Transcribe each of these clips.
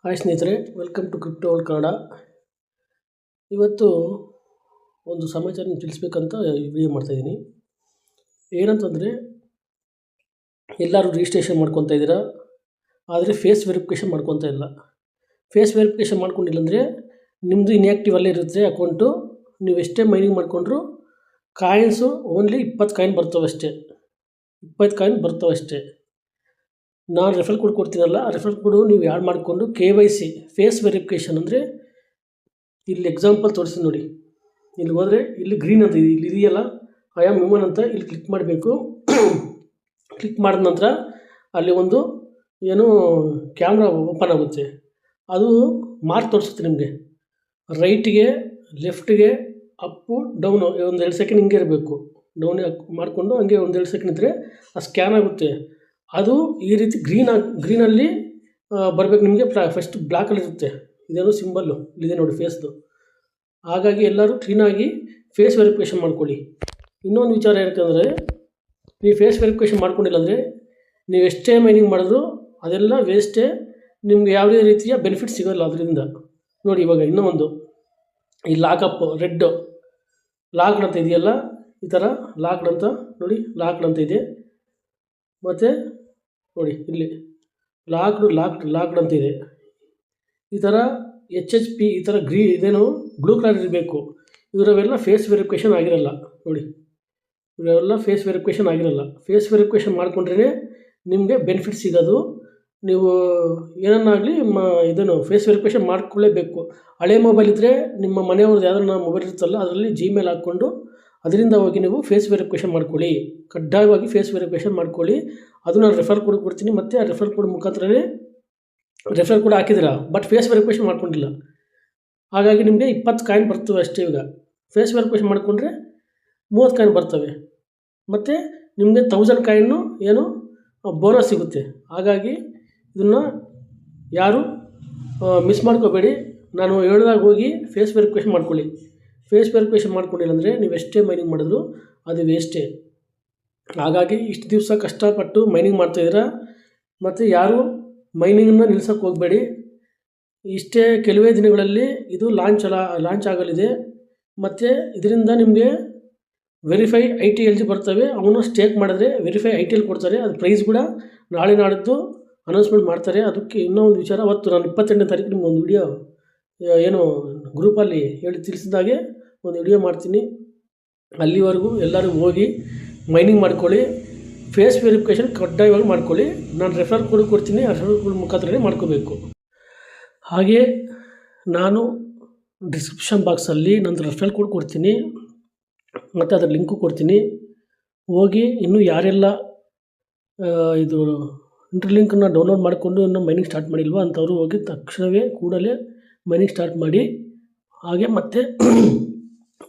Hi ಸ್ನೇಹಿತರೆ, welcome to crypto world Kannada. ಇವತ್ತು ಒಂದು ಸಮಾಚಾರ ತಿಳಿಸ್ಬೇಕಂತ ವಿಡಿಯೋ ಮಾಡ್ತಾಯಿದ್ದೀನಿ. ಏನಂತಂದರೆ, ಎಲ್ಲರೂ ರಿಜಿಸ್ಟ್ರೇಷನ್ ಮಾಡ್ಕೊತಾ ಇದ್ದೀರಾ, ಆದರೆ ಫೇಸ್ ವೆರಿಫಿಕೇಷನ್ ಮಾಡ್ಕೊತಾ ಇಲ್ಲ. ಫೇಸ್ ವೆರಿಫಿಕೇಷನ್ ಮಾಡ್ಕೊಂಡಿಲ್ಲ ಅಂದರೆ ನಿಮ್ಮದು ಇನ್ಯಾಕ್ಟಿವ್ ಅಲ್ಲೇ ಇರುತ್ತೆ ಅಕೌಂಟು. ನೀವು ಎಷ್ಟೇ ಮೈನಿಂಗ್ ಮಾಡಿಕೊಂಡ್ರು ಕಾಯಿನ್ಸು ಓನ್ಲಿ 20 ಕಾಯಿನ್ ಬರ್ತವೆ ಅಷ್ಟೇ. 20 ಕಾಯಿನ್ ಬರ್ತವೆ ಅಷ್ಟೇ. ನಾನು ರೆಫರಲ್ ಕೋಡ್ ಕೊಡ್ತೀನಲ್ಲ, ಆ ರೆಫರಲ್ ಕೋಡು ನೀವು ಆ್ಯಡ್ ಮಾಡಿಕೊಂಡು KYC ಫೇಸ್ ವೆರಿಫಿಕೇಷನ್ ಅಂದರೆ, ಇಲ್ಲಿ ಎಕ್ಸಾಂಪಲ್ ತೋರಿಸ್ತೀನಿ ನೋಡಿ. ಇಲ್ಲಿ ಹೋದರೆ ಇಲ್ಲಿ ಗ್ರೀನ್ ಅಂತ ಇಲ್ಲಿ ಇದೆಯಲ್ಲ, ಐ ಆಮ್ ಹ್ಯೂಮನ್ ಅಂತ ಇಲ್ಲಿ ಕ್ಲಿಕ್ ಮಾಡಬೇಕು. ಕ್ಲಿಕ್ ಮಾಡಿದ ನಂತರ ಅಲ್ಲಿ ಒಂದು ಏನು ಕ್ಯಾಮ್ರಾ ಓಪನ್ ಆಗುತ್ತೆ. ಅದು ಮಾರ್ಕ್ ತೋರಿಸುತ್ತೆ ನಿಮಗೆ. ರೈಟಿಗೆ, ಲೆಫ್ಟಿಗೆ, ಅಪ್ಪು, ಡೌನು ಒಂದು 2 ಸೆಕೆಂಡ್ ಹಿಂಗೆ ಇರಬೇಕು. ಡೌನ್ ಮಾಡಿಕೊಂಡು ಹಂಗೆ ಒಂದು 2 ಸೆಕೆಂಡ್ ಇದ್ದರೆ ಅದು ಸ್ಕ್ಯಾನ್ ಆಗುತ್ತೆ. ಅದು ಈ ರೀತಿ ಗ್ರೀನಲ್ಲಿ ಬರಬೇಕು ನಿಮಗೆ. ಫಸ್ಟ್ ಬ್ಲ್ಯಾಕಲ್ಲಿ ಇರುತ್ತೆ, ಇದೇನೋ ಸಿಂಬಲ್ಲು ಇಲ್ಲಿದೆ ನೋಡಿ ಫೇಸ್ದು. ಹಾಗಾಗಿ ಎಲ್ಲರೂ ಕ್ಲೀನಾಗಿ ಫೇಸ್ ವೆರಿಫಿಕೇಷನ್ ಮಾಡ್ಕೊಳ್ಳಿ. ಇನ್ನೊಂದು ವಿಚಾರ ಏನಂತಂದರೆ, ನೀವು ಫೇಸ್ ವೆರಿಫಿಕೇಷನ್ ಮಾಡ್ಕೊಂಡಿಲ್ಲ ಅಂದರೆ ನೀವು ಎಷ್ಟೇ ಮೈನಿಂಗ್ ಮಾಡಿದ್ರು ಅದೆಲ್ಲ ವೇಸ್ಟೇ. ನಿಮ್ಗೆ ಯಾವುದೇ ರೀತಿಯ ಬೆನಿಫಿಟ್ ಸಿಗೋಲ್ಲ ಅದರಿಂದ. ನೋಡಿ ಇವಾಗ ಇನ್ನೂ ಒಂದು, ಈ ಲಾಕಪ್ ರೆಡ್ಡು ಲಾಕ್ಡ್ ಅಂತ ಇದೆಯಲ್ಲ, ಈ ಥರ ಲಾಕ್ಡ್ ಅಂತ ನೋಡಿ, ಲಾಕ್ಡ್ ಅಂತ ಇದೆ. ಮತ್ತು ನೋಡಿ ಇಲ್ಲಿ ಲಾಕ್ಡ್ ಅಂತ ಇದೆ. ಈ ಥರ HHP ಈ ಥರ ಇದೇನು ಬ್ಲೂ ಕಲರ್ ಇರಬೇಕು. ಇವರವೆಲ್ಲ ಫೇಸ್ ವೆರಿಫಿಕೇಷನ್ ಆಗಿರಲ್ಲ ನೋಡಿ. ಇವರೆಲ್ಲ ಫೇಸ್ ವೆರಿಫಿಕೇಷನ್ ಆಗಿರಲ್ಲ. ಫೇಸ್ ವೆರಿಫಿಕೇಷನ್ ಮಾಡಿಕೊಂಡ್ರೆ ನಿಮಗೆ ಬೆನಿಫಿಟ್ ಸಿಗೋದು. ನೀವು ಏನನ್ನಾಗಲಿ ಇದನ್ನು ಫೇಸ್ ವೆರಿಫಿಕೇಷನ್ ಮಾಡ್ಕೊಳ್ಳೇಬೇಕು. ಹಳೆ ಮೊಬೈಲ್ ಇದ್ದರೆ ನಿಮ್ಮ ಮನೆಯವ್ರದ್ದು ಯಾವ್ದಾರ ಮೊಬೈಲ್ ಇರುತ್ತಲ್ಲ, ಅದರಲ್ಲಿ Gmail ಹಾಕ್ಕೊಂಡು ಅದರಿಂದ ಹೋಗಿ ನೀವು ಫೇಸ್ ವೆರಿಫಿಕೇಷನ್ ಮಾಡ್ಕೊಳ್ಳಿ. ಕಡ್ಡಾಯವಾಗಿ ಫೇಸ್ ವೆರಿಫಿಕೇಷನ್ ಮಾಡ್ಕೊಳ್ಳಿ. ಅದು ನಾನು ರೆಫರ್ ಕೋಡ್ ಕೊಡ್ತೀನಿ. ಮತ್ತು ಆ ರೆಫರ್ ಕೋಡ್ ಮುಖಾಂತರನೇ ರೆಫರ್ ಕೋಡ್ ಹಾಕಿದ್ದೀರಾ, ಬಟ್ ಫೇಸ್ ವೆರಿಫಿಕೇಷನ್ ಮಾಡ್ಕೊಂಡಿಲ್ಲ. ಹಾಗಾಗಿ ನಿಮಗೆ 20 ಕಾಯಿನ್ ಬರ್ತವೆ ಅಷ್ಟೇ. ಈಗ ಫೇಸ್ ವೆರಿಫಿಕೇಷನ್ ಮಾಡಿಕೊಂಡ್ರೆ 30 ಕಾಯಿನ್ ಬರ್ತವೆ. ಮತ್ತು ನಿಮಗೆ 1000 ಕಾಯಿನ್ನು ಏನು ಬೋನಸ್ ಸಿಗುತ್ತೆ. ಹಾಗಾಗಿ ಇದನ್ನು ಯಾರು ಮಿಸ್ ಮಾಡ್ಕೋಬೇಡಿ. ನಾನು ಹೇಳಿದಾಗ ಹೋಗಿ ಫೇಸ್ ವೆರಿಫಿಕೇಷನ್ ಮಾಡ್ಕೊಳ್ಳಿ. ಫೇಸ್ ವೆರಿಫಿಕೇಷನ್ ಮಾಡ್ಕೊಂಡಿಲ್ಲ ಅಂದರೆ ನೀವು ಎಷ್ಟೇ ಮೈನಿಂಗ್ ಮಾಡಿದ್ರು ಅದು ವೇಸ್ಟೇ. ಹಾಗಾಗಿ ಇಷ್ಟು ದಿವಸ ಕಷ್ಟಪಟ್ಟು ಮೈನಿಂಗ್ ಮಾಡ್ತಾಯಿದ್ದೀರಾ, ಮತ್ತು ಯಾರು ಮೈನಿಂಗನ್ನು ನಿಲ್ಸೋಕ್ಕೆ ಹೋಗಬೇಡಿ. ಇಷ್ಟೇ ಕೆಲವೇ ದಿನಗಳಲ್ಲಿ ಇದು ಲಾಂಚ್ ಆಗಲಿದೆ. ಮತ್ತು ಇದರಿಂದ ನಿಮಗೆ ವೆರಿಫೈ ITLG ಬರ್ತವೆ. ಅವನ್ನ ಸ್ಟೇಕ್ ಮಾಡಿದ್ರೆ ವೆರಿಫೈ ITL ಕೊಡ್ತಾರೆ. ಅದು ಪ್ರೈಸ್ ಕೂಡ ನಾಳೆ ನಾಡಿದ್ದು ಅನೌನ್ಸ್ಮೆಂಟ್ ಮಾಡ್ತಾರೆ. ಅದಕ್ಕೆ ಇನ್ನೂ ಒಂದು ವಿಚಾರ, ಅವತ್ತು ನಾನು 28ನೇ ತಾರೀಕು ನಿಮ್ಗೆ ಒಂದು ವಿಡಿಯೋ ಏನು ಗ್ರೂಪಲ್ಲಿ ತಿಳಿಸಿದಾಗೆ ಒಂದು ವಿಡಿಯೋ ಮಾಡ್ತೀನಿ. ಅಲ್ಲಿವರೆಗೂ ಎಲ್ಲರೂ ಹೋಗಿ ಮೈನಿಂಗ್ ಮಾಡ್ಕೊಳ್ಳಿ. ಫೇಸ್ ವೆರಿಫಿಕೇಷನ್ ಕಡ್ಡಾಯವಾಗಿ ಮಾಡ್ಕೊಳ್ಳಿ. ನಾನು ರೆಫರ್ ಕೋಡ್ ಕೊಡ್ತೀನಿ, ಆ ರೆಫರ್ ಕೋಡ್ ಮುಖಾಂತರನೇ ಮಾಡ್ಕೋಬೇಕು. ಹಾಗೆ ನಾನು ಡಿಸ್ಕ್ರಿಪ್ಷನ್ ಬಾಕ್ಸಲ್ಲಿ ನಂದು ರೆಫರ್ ಕೋಡ್ ಕೊಡ್ತೀನಿ, ಮತ್ತು ಅದರ ಲಿಂಕು ಕೊಡ್ತೀನಿ. ಹೋಗಿ ಇನ್ನೂ ಯಾರೆಲ್ಲ ಇದು ಇಂಟರ್ಲಿಂಕನ್ನು ಡೌನ್ಲೋಡ್ ಮಾಡಿಕೊಂಡು ಇನ್ನೂ ಮೈನಿಂಗ್ ಸ್ಟಾರ್ಟ್ ಮಾಡಿಲ್ವೋ ಅಂಥವ್ರು ಹೋಗಿ ತಕ್ಷಣವೇ ಕೂಡಲೇ ಮೈನಿಂಗ್ ಸ್ಟಾರ್ಟ್ ಮಾಡಿ. ಹಾಗೆ ಮತ್ತು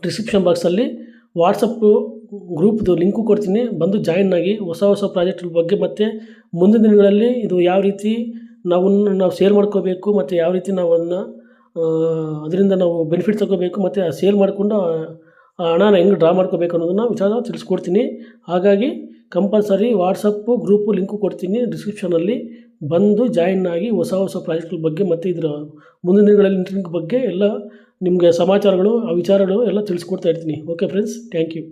ಡಿಸ್ಕ್ರಿಪ್ಷನ್ ಬಾಕ್ಸಲ್ಲಿ ವಾಟ್ಸಪ್ಪು ಗ್ರೂಪ್ದು ಲಿಂಕು ಕೊಡ್ತೀನಿ, ಬಂದು ಜಾಯಿನ್ ಆಗಿ ಹೊಸ ಪ್ರಾಜೆಕ್ಟ್ಗಳ ಬಗ್ಗೆ, ಮತ್ತು ಮುಂದಿನ ದಿನಗಳಲ್ಲಿ ಇದು ಯಾವ ರೀತಿ ನಾವು ಸೇಲ್ ಮಾಡ್ಕೋಬೇಕು, ಮತ್ತು ಯಾವ ರೀತಿ ನಾವು ಅದರಿಂದ ನಾವು ಬೆನಿಫಿಟ್ ತಗೋಬೇಕು, ಮತ್ತು ಆ ಸೇಲ್ ಮಾಡಿಕೊಂಡು ಆ ಹಣನ ಹೆಂಗೆ ಡ್ರಾ ಮಾಡ್ಕೋಬೇಕು ಅನ್ನೋದನ್ನು ವಿಚಾರ ತಿಳಿಸ್ಕೊಡ್ತೀನಿ. ಹಾಗಾಗಿ ಕಂಪಲ್ಸರಿ ವಾಟ್ಸಪ್ಪು ಗ್ರೂಪು ಲಿಂಕು ಕೊಡ್ತೀನಿ ಡಿಸ್ಕ್ರಿಪ್ಷನಲ್ಲಿ. ಬಂದು ಜಾಯಿನ್ ಆಗಿ ಹೊಸ ಪ್ರಾಜೆಕ್ಟ್ಗಳ ಬಗ್ಗೆ, ಮತ್ತು ಇದರ ಮುಂದಿನ ದಿನಗಳಲ್ಲಿ ಇಂಟರ್ನೆಟ್ ಬಗ್ಗೆ ಎಲ್ಲ ನಿಮಗೆ ಸಮಾಚಾರಗಳು, ಆ ವಿಚಾರಗಳು ಎಲ್ಲ ತಿಳಿಸ್ಕೊಡ್ತಾ ಇರ್ತೀನಿ. Okay friends, thank you.